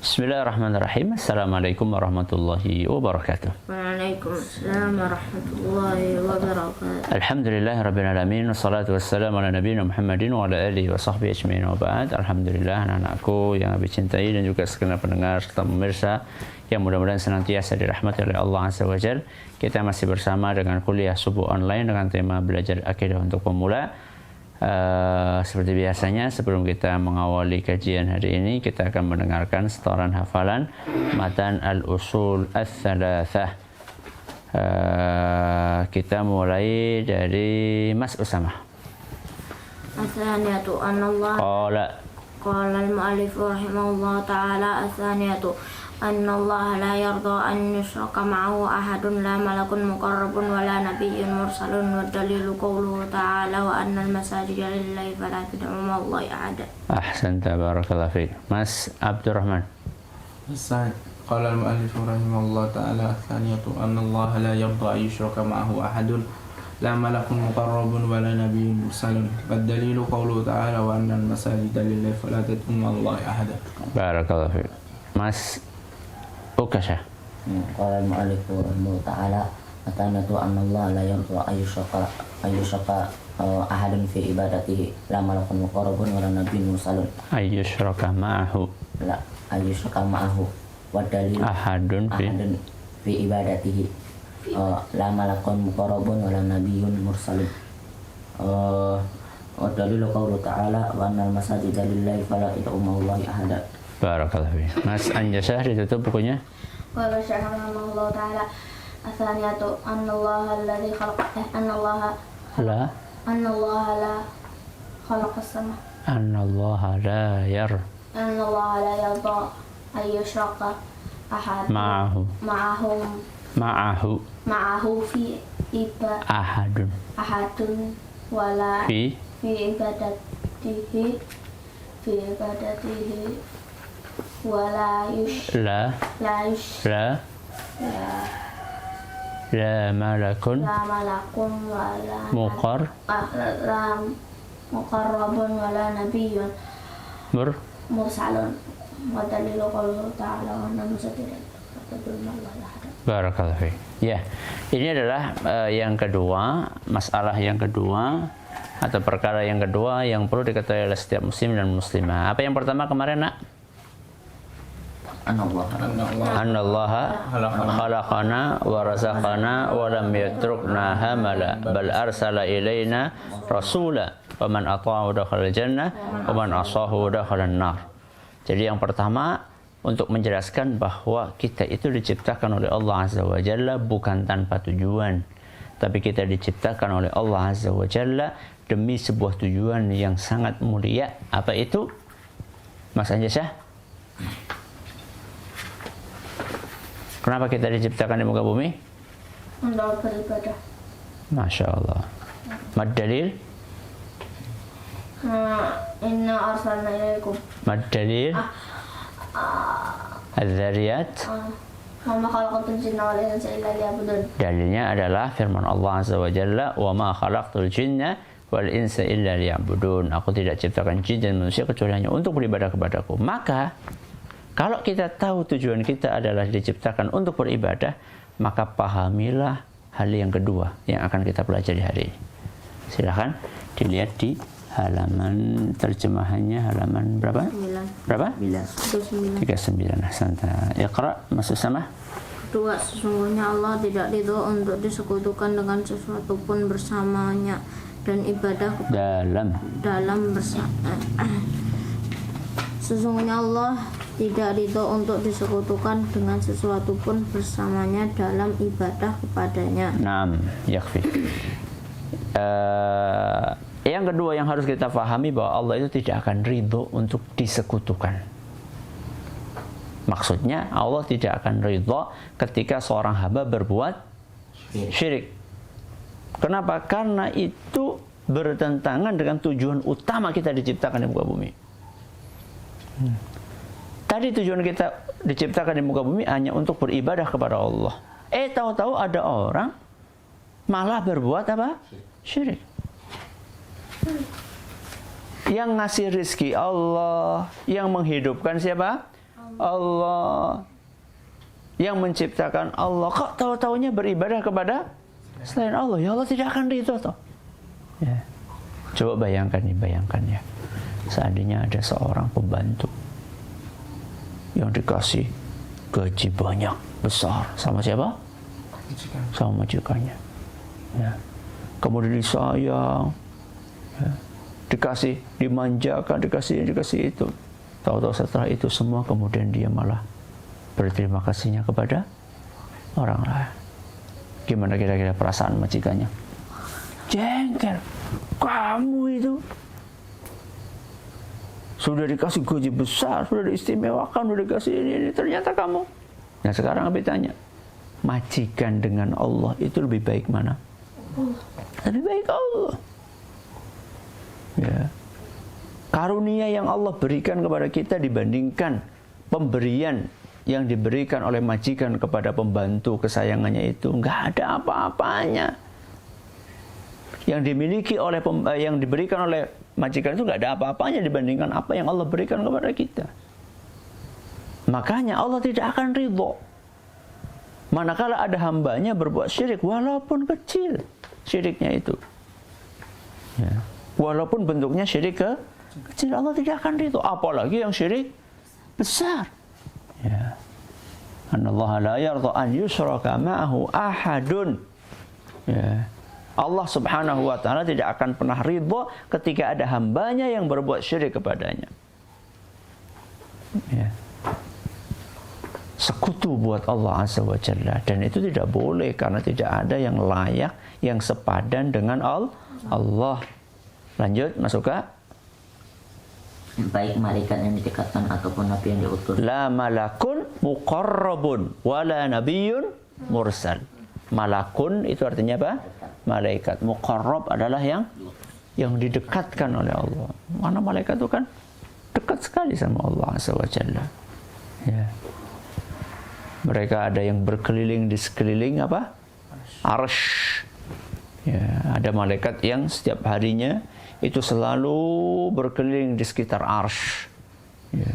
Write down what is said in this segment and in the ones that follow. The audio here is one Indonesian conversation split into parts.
Bismillahirrahmanirrahim. Assalamualaikum warahmatullahi wabarakatuh. Waalaikumsalam warahmatullahi wabarakatuh. Alhamdulillahirabbil alamin wassalatu wassalamu ala nabiyina Muhammadin wa ala alihi wa sahbihi ajmain wa ba'd. Alhamdulillah anak-anakku yang Abi cintai dan juga segenap pendengar serta pemirsa yang mudah-mudahan senantiasa dirahmati oleh Allah Azza wa Jalla. Kita masih bersama dengan kuliah subuh online dengan tema belajar akidah untuk pemula. Seperti biasanya sebelum kita mengawali kajian hari ini, kita akan mendengarkan setoran hafalan matan al-usul ats-tsalatsah. Kita mulai dari Mas Usama. Atsaniyatu anallah qala al-mu'allif rahimahullah ta'ala atsaniyatu annallaha la yarda an yushraka ma'ahu ahadun la malakun muqarrabun wa la nabiyyun mursalun wa dalilu qawluhu ta'ala wa annal masajida lillahi fala tad'u ma'allahi ahada. Ahsanta, barakallahu fiik. Mas Abdurrahman. Qala al-mu'allif rahimahullah ta'ala atsaniyatu annallaha la yarda an yushraka ma'ahu ahadun la malakun muqarrabun wa la nabiyyun mursalun wa dalilu qawluhu ta'ala wa annal masajida lillahi fala tad'u ma'allahi ahada. Barakallahu fiik. Mas Ukasha. Qala al-mu'allif rahimahullah ta'ala atsaniyatu annallaha la yarda an yushraka ahadun fi ibadatihi la malakun muqarrabun wa la nabiyyun mursalun Ayyushraka ma'ahu wa dalil ahadun fi ibadatihi la malakun muqarrabun wa la nabiyyun mursalun wa dalilu qawluhu ta'ala wa annal masajida lillahi fala tad'u ma'allahi ahada. Barakallahu fiik. Mas Anjasah, ditutup bukunya. Qala Syekh rahimahullah ta'ala atsaniyatu annallaha alladzi khalaqa annallaha la khalaqa as-sama Anallaha la yarda an yushraka ma'ahu fi ahadun wala fi fi ibadatihi wala la malakun wala muqarrabun wala nabiyyun mursalun wa dalilu qawluhu ta'ala wa annal masajida lillahi. Barakallahu fiik. Ya, ini adalah yang kedua, masalah yang kedua atau perkara yang kedua yang perlu diketahui oleh setiap muslim dan muslimah. Apa yang pertama kemarin, Nak? Annallaha khalaqana wa razaqana wa lam yatrukna hamala bal arsala ilaina rasula wa man ata'ahu dakhala jannah wa man asahu dakhala nar. Jadi yang pertama untuk menjelaskan bahwa kita itu diciptakan oleh Allah Azza wa Jalla bukan tanpa tujuan, tapi kita diciptakan oleh Allah Azza wa Jalla demi sebuah tujuan yang sangat mulia. Apa itu, Mas Anjasah? Kenapa kita diciptakan di muka bumi? Untuk beribadah. Masya Allah. Mad dalil? Inna arsalna ilaikum. Mad dalil? Al-Dzariyat? Wa ma khalaqtul jinna wal insa illa liya'budun. Dalilnya adalah firman Allah Azza wa Jalla, wa ma khalaqtul jinna wal insa illa liya'budun. Aku tidak ciptakan jin dan manusia kecuali hanya untuk beribadah kepadaku. Maka kalau kita tahu tujuan kita adalah diciptakan untuk beribadah, maka pahamilah hal yang kedua yang akan kita pelajari hari ini. Silahkan dilihat di halaman terjemahannya, halaman berapa? 9. Berapa? 39. 39. Santa. Iqra, Mas Usama. Kedua, sesungguhnya Allah tidak ridho untuk disekutukan dengan sesuatu pun bersamanya, dan ibadah dalam bersama. Sesungguhnya Allah tidak ridho untuk disekutukan dengan sesuatu pun bersamanya dalam ibadah kepadanya. Naam, yakfi. Yang kedua yang harus kita pahami bahwa Allah itu tidak akan ridho untuk disekutukan. Maksudnya Allah tidak akan ridho ketika seorang hamba berbuat syirik. Kenapa? Karena itu bertentangan dengan tujuan utama kita diciptakan di muka bumi. Tadi tujuan kita diciptakan di muka bumi hanya untuk beribadah kepada Allah. Tahu-tahu ada orang malah berbuat apa? Syirik. Yang ngasih rizki Allah, yang menghidupkan siapa? Allah. Yang menciptakan Allah. Kok tahu-taunya beribadah kepada selain Allah? Ya Allah tidak akan ridho toh. Ya. Coba bayangkan ya. Seandainya ada seorang pembantu yang dikasih gaji banyak, besar. Sama siapa? Sama majikannya. Ya. Kemudian disayang. Ya. Dikasih, dimanjakan, dikasih itu. Tahu-tahu setelah itu semua kemudian dia malah berterima kasihnya kepada orang lain. Gimana kira-kira perasaan majikannya? Jengkel. Kamu itu sudah dikasih gaji besar, sudah diistimewakan, sudah dikasih ini, ternyata kamu. Nah sekarang Abi tanya, majikan dengan Allah itu lebih baik mana? Lebih baik Allah. Ya. Karunia yang Allah berikan kepada kita dibandingkan pemberian yang diberikan oleh majikan kepada pembantu kesayangannya itu nggak ada apa-apanya. Yang dimiliki oleh yang diberikan oleh majikan itu nggak ada apa-apanya dibandingkan apa yang Allah berikan kepada kita. Makanya Allah tidak akan ridho manakala ada hambanya berbuat syirik walaupun kecil syiriknya itu. Ya. Walaupun bentuknya syirik kecil, Allah tidak akan ridho. Apalagi yang syirik besar. Ya. Anallaha la yarda an yushraka ma'ahu ahadun. Ya. Allah Subhanahu wa taala tidak akan pernah ridho ketika ada hambanya yang berbuat syirik kepadanya. Ya. Sekutu buat Allah Azza wa Jalla, dan itu tidak boleh karena tidak ada yang layak yang sepadan dengan Allah. Lanjut, masuk ke baik malaikat yang didekatkan ataupun nabi yang diutus. La malakun muqarrabun wala nabiyyun mursal. Malakun itu artinya apa? Malaikat. Muqarrab adalah yang didekatkan oleh Allah. Mana malaikat itu kan dekat sekali sama Allah Azza wa Jalla. Ya. Mereka ada yang berkeliling di sekeliling apa? Arsy. Ya, ada malaikat yang setiap harinya itu selalu berkeliling di sekitar arsy. Ya.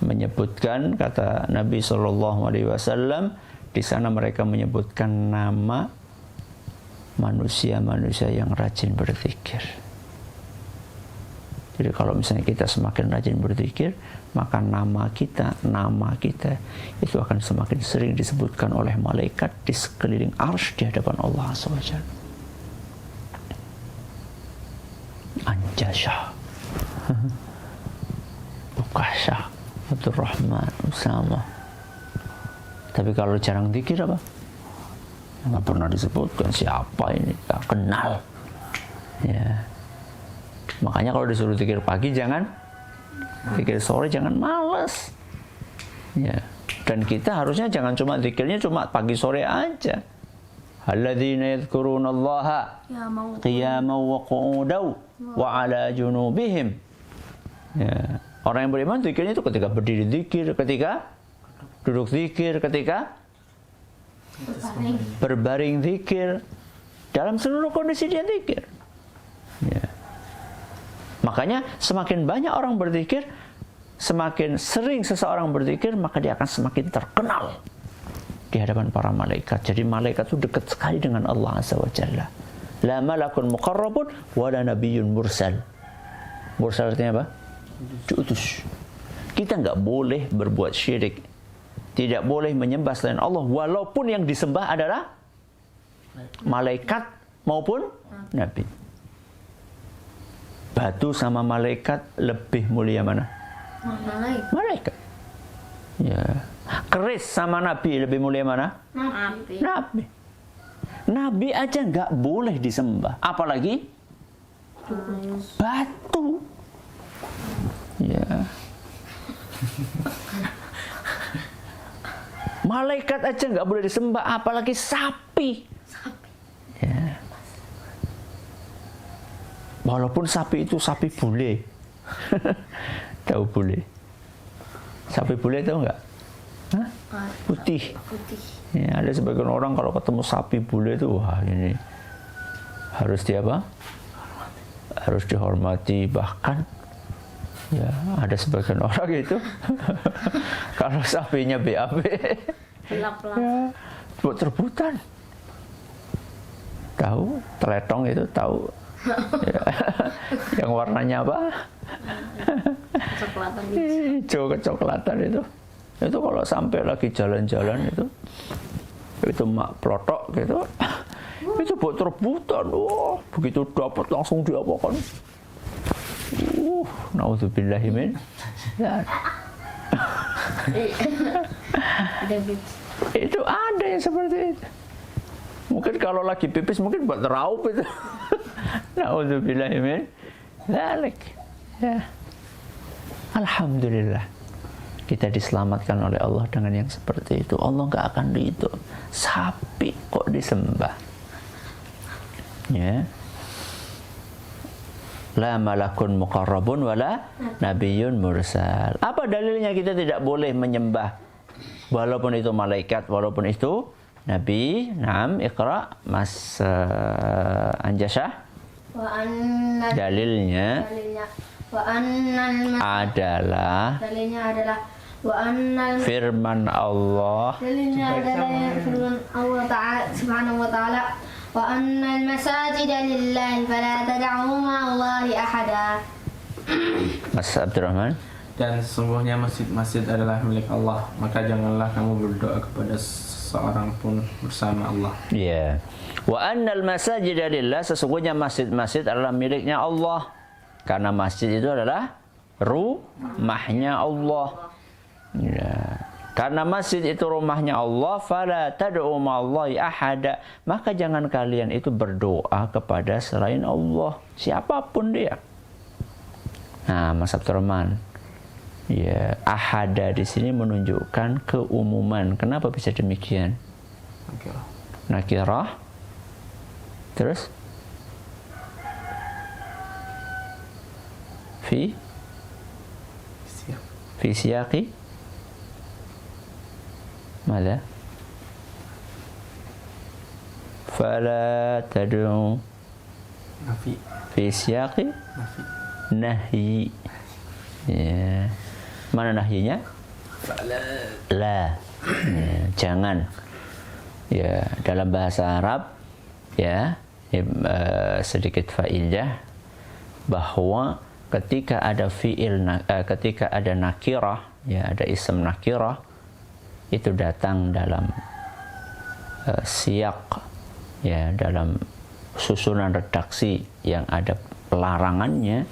Menyebutkan, kata Nabi SAW, di sana mereka menyebutkan nama manusia-manusia yang rajin berzikir. Jadi kalau misalnya kita semakin rajin berzikir, maka nama kita itu akan semakin sering disebutkan oleh malaikat di sekeliling arsy di hadapan Allah SWT. Anjasya, Ukasya, Abdurrahman, Usama. Tapi kalau jarang zikir apa? Nggak pernah disebutkan siapa ini, nggak kenal. Ya. Makanya kalau disuruh zikir pagi jangan, zikir sore jangan malas. Ya. Dan kita harusnya jangan cuma zikirnya cuma pagi sore aja. Alladzina yadhkurunallaha qiyaman wa qu'udan wa 'ala junubihim. Ya. Orang yang beriman zikirnya itu ketika berdiri zikir, ketika duduk zikir, ketika berbaring zikir, dalam seluruh kondisi dia zikir. Ya. Makanya semakin banyak orang berzikir, semakin sering seseorang berzikir, maka dia akan semakin terkenal di hadapan para malaikat. Jadi malaikat itu dekat sekali dengan Allah Azza wa Jalla. La malakun muqarrabun wa la nabiyyun mursal. Mursal artinya apa? Diutus. Kita nggak boleh berbuat syirik, tidak boleh menyembah selain Allah, walaupun yang disembah adalah malaikat maupun nabi. Batu sama malaikat lebih mulia mana? Malaikat. Ya. Keris sama nabi lebih mulia mana? Nabi. Nabi aja nggak boleh disembah, apalagi batu. Ya. Malaikat aja nggak boleh disembah, apalagi sapi. Ya. Walaupun sapi itu sapi bule. Tahu bule? Sapi bule tahu nggak? Hah? Putih. Ya, ada sebagian orang kalau ketemu sapi bule itu, wah ini harus apa? Harus dihormati, bahkan Ya, ada sebagian orang itu kalau sapinya BAB Pelak-pelak. ya, buat rebutan. Tahu, teletong itu tahu. Ya. Yang warnanya apa? Kecoklatan. Hijau kecoklatan itu. Itu kalau sampai lagi jalan-jalan itu mak plotok gitu. Itu buat rebutan. Wah, begitu dapat langsung diapakan. Naudzubillahi min. Itu ada yang seperti itu. Mungkin kalau lagi pipis mungkin buat raup itu. Naudzubillahi min dzalik. Ya. Alhamdulillah kita diselamatkan oleh Allah dengan yang seperti itu. Allah nggak akan ridho. Sapi kok disembah? Ya. La malakun muqarrabun wala nabiyyun mursal. Apa dalilnya kita tidak boleh menyembah walaupun itu malaikat, walaupun itu nabi? Naam, Iqra, Mas Anjasah. Dalilnya adalah firman Allah. Dalilnya adalah firman Allah Ta'ala Subhanahu wa Ta'ala. Wa annal masajida lillahi fala tad'u ma'allahi ahada. Mas Abdurrahman. Dan sesungguhnya masjid-masjid adalah milik Allah, maka janganlah kamu berdoa kepada seorang pun bersama Allah. Ya. Wa annal masajida lillah, sesungguhnya masjid-masjid adalah miliknya Allah. Karena masjid itu adalah rumahnya Allah. Ya. Karena masjid itu rumahnya Allah, fala tad'u ma'allahi ahada, maka jangan kalian itu berdoa kepada selain Allah, siapapun dia. Nah, Mas Abdurrahman, ya, ahada di sini menunjukkan keumuman. Kenapa bisa demikian? Nakirah. Terus? Fi siyaqi ماذا؟ فلا تدعو في سياق نهي. Ya. Mana nahyinya? La. Ya, jangan. Ya, dalam bahasa Arab ya, sedikit faedah bahwa ketika ada fiil ketika ada nakirah, ya, ada ism nakirah itu datang dalam siyak, ya, dalam susunan redaksi yang ada pelarangannya,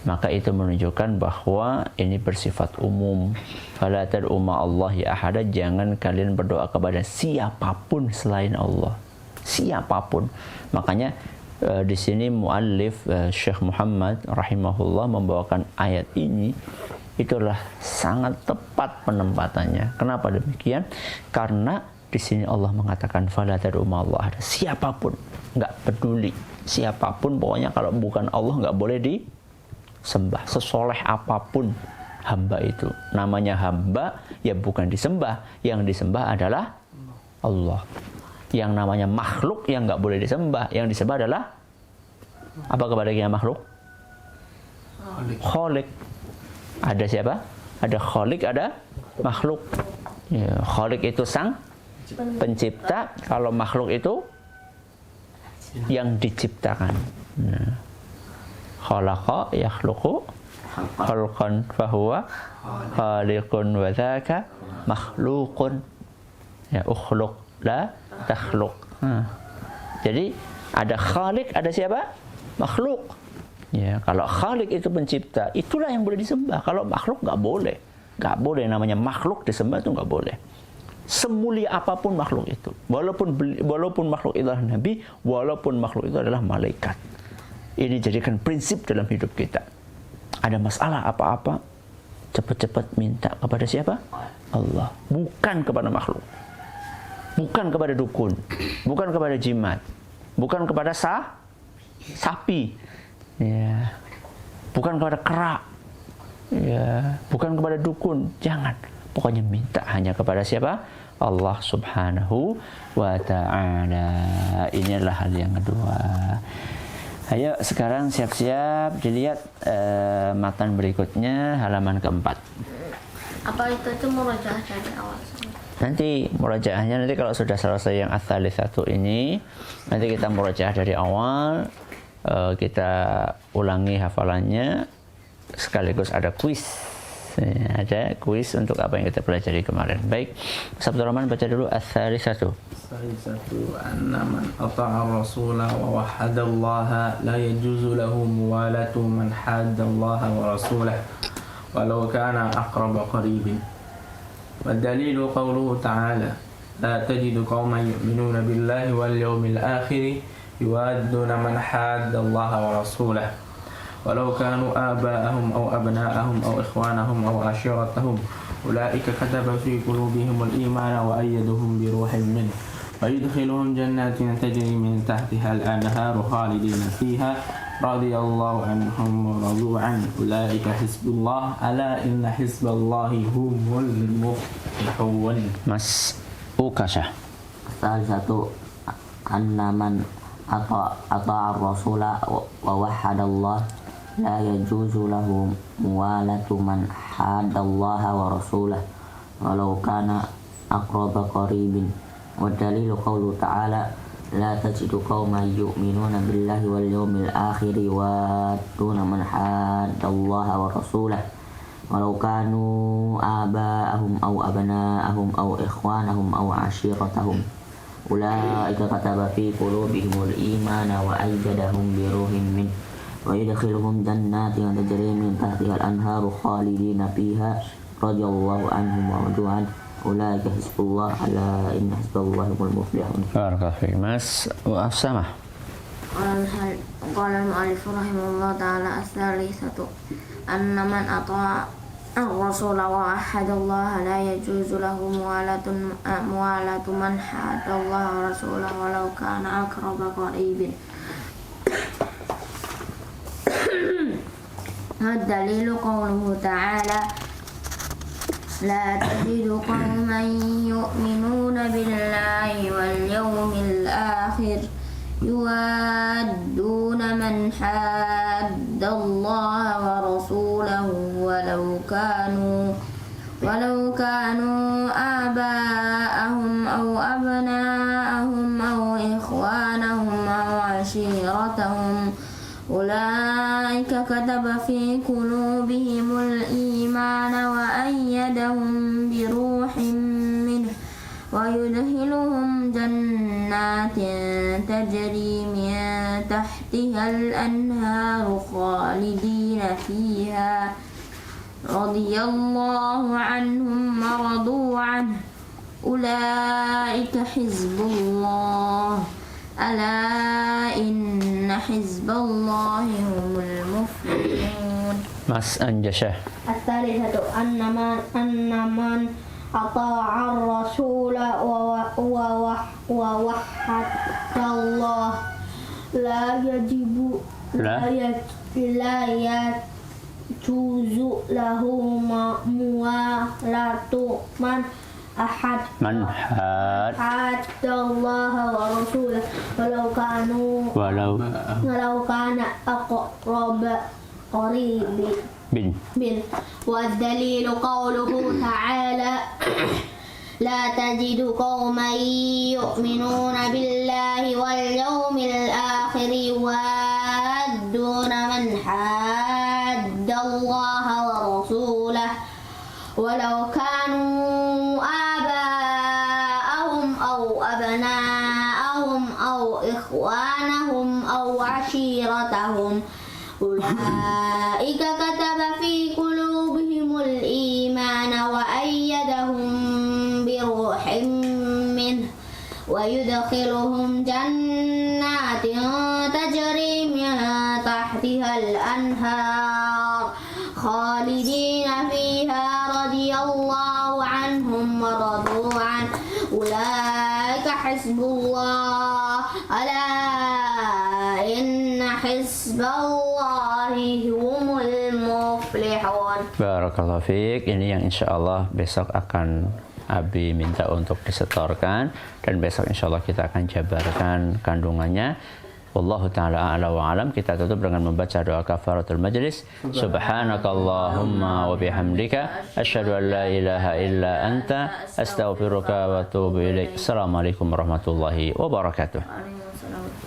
maka itu menunjukkan bahwa ini bersifat umum. Fala tad'u ma'allahi ahada, jangan kalian berdoa kepada siapapun selain Allah, siapapun. Makanya di sini muallif Syekh Muhammad rahimahullah membawakan ayat ini, itulah sangat tepat penempatannya. Kenapa demikian? Karena di sini Allah mengatakan fala tad'u ma'allahi ahada, siapapun, nggak peduli siapapun, pokoknya kalau bukan Allah nggak boleh disembah. Sesoleh apapun hamba itu, namanya hamba ya bukan disembah, yang disembah adalah Allah. Yang namanya makhluk yang nggak boleh disembah, yang disembah adalah apa kebaliknya makhluk? Khalik. Ada siapa? Ada khalik, ada makhluk. Ya, khalik itu sang pencipta, kalau makhluk itu yang diciptakan. Nah, khalaqa yakhluqu khalqan fahuwa khaliqun wa dzaka makhluqun. Ya, ukhluq la takhluq. Jadi ada khalik, ada siapa? Makhluk. Ya, kalau khalik itu pencipta, itulah yang boleh disembah. Kalau makhluk nggak boleh, nggak boleh. Namanya makhluk disembah itu nggak boleh. Semulia apapun makhluk itu, walaupun makhluk itu adalah nabi, walaupun makhluk itu adalah malaikat. Ini jadikan prinsip dalam hidup kita. Ada masalah apa-apa, cepat-cepat minta kepada siapa? Allah, bukan kepada makhluk, bukan kepada dukun, bukan kepada jimat, bukan kepada sapi, ya, bukan kepada kera, ya, bukan kepada dukun. Jangan, pokoknya minta hanya kepada siapa? Allah Subhanahu wa ta'ala. Inilah hal yang kedua. Ayo sekarang siap-siap dilihat matan berikutnya halaman keempat. Apa itu murojaah dari awal? Nanti murojaahnya nanti kalau sudah selesai yang ats-tsalitsatu ini, nanti kita murojaah dari awal, kita ulangi hafalannya, sekaligus ada kuis. Ada kuis untuk apa yang kita pelajari kemarin. Baik, Sabtu Rahman baca dulu ats-tsalitsatu. Satu anna man ata'a rasula wa wahadallaha la yajuzu lahu muwalatu man haddallaha wa rasulah walau kana aqraba qaribin. والدليل قوله تعالى لا تجد قوما يؤمنون بالله واليوم الآخر يوادون من حاد الله ورسوله ولو كانوا آباءهم أو أبناءهم أو إخوانهم أو عشيرتهم أولئك كتب في قلوبهم الإيمان وأيدهم بروح منه ويدخلهم جنات تجري من تحتها الأنهار خالدين فيها رضي الله عنهم ورضوا عنه أولئك حزب الله ألا إن حزب الله هم المفلحون. Mas Ukasha. Satu anna man ata'a rasula wa wahadallah la yajuzu lahu muwalatu man hadallaha wa rasulah walau kana aqraba qaribin. والدليل قوله تعالى لا تجد قوما يؤمنون بالله واليوم الآخر يوادون من حاد الله ورسوله ولو كانوا آباءهم أو أبناءهم أو إخوانهم أو عشيرتهم أولئك كتب في قلوبهم الإيمان وأيدهم بروح منه ويدخلهم جنات تجري من تحتها الأنهار خالدين فيها رضي الله عنهم ورضوا عنه أولئك حزب الله ألا إن حزب الله هم المفلحون. Barakallahu fiik. Mas Usamah. Qala al-mu'allif rahimahullah ta'ala ats-tsalitsatu anna man ata'a ar-rasula wa ahadallaha la yajuzu lahu muwalatu man hadallaha wa rasulahu walau kana aqraba qaribin. Ad-dalilu qawluhu ta'ala لا تجد قوما يؤمنون بالله واليوم الآخر يوادون من حاد الله ورسوله ولو كانوا آباءهم أو أبناءهم أو إخوانهم أو عشيرتهم أولئك كتب في قلوبهم الإيمان وأيدهم بروح منه ويدخلهم جنات تجري من تحتها الأنهار خالدين فيها رضي الله عنهم ورضوا عنه أولئك حزب الله ألا إن حزب الله هم المفلحون. Mas Anjasah. الثالثة أن من أطاع الرسول ووحد الله لا يجوز له موالة من حاد الله ورسوله ولو كان أقرب قريب بن. والدليل قوله تعالى لا تجد قوما يؤمنون بالله واليوم الآخر يوادون من حاد الله ورسوله ولو كانوا آباءهم أو أبناءهم أو إخوانهم أو عشيرتهم أولئك كتب في قلوبهم الإيمان وأيدهم بروح منه ويدخلهم جنات تجري من تحتها الأنهار خالدين فيها رضي الله عنهم ورضوا عنه أولئك حزب الله ألا إن حزب الله هم المفلحون. Barakallahu fiik. Ini yang insya Allah besok akan Abi minta untuk disetorkan dan besok insya Allah kita akan jabarkan kandungannya. Wallahu ta'ala a'la wa alam. Kita tutup dengan membaca doa kafaratul majlis. Subhanakallahumma wa bihamdika asyhadu an la ilaha illa anta astaghfiruka wa atubu ilaik. Assalamualaikum warahmatullahi wabarakatuh.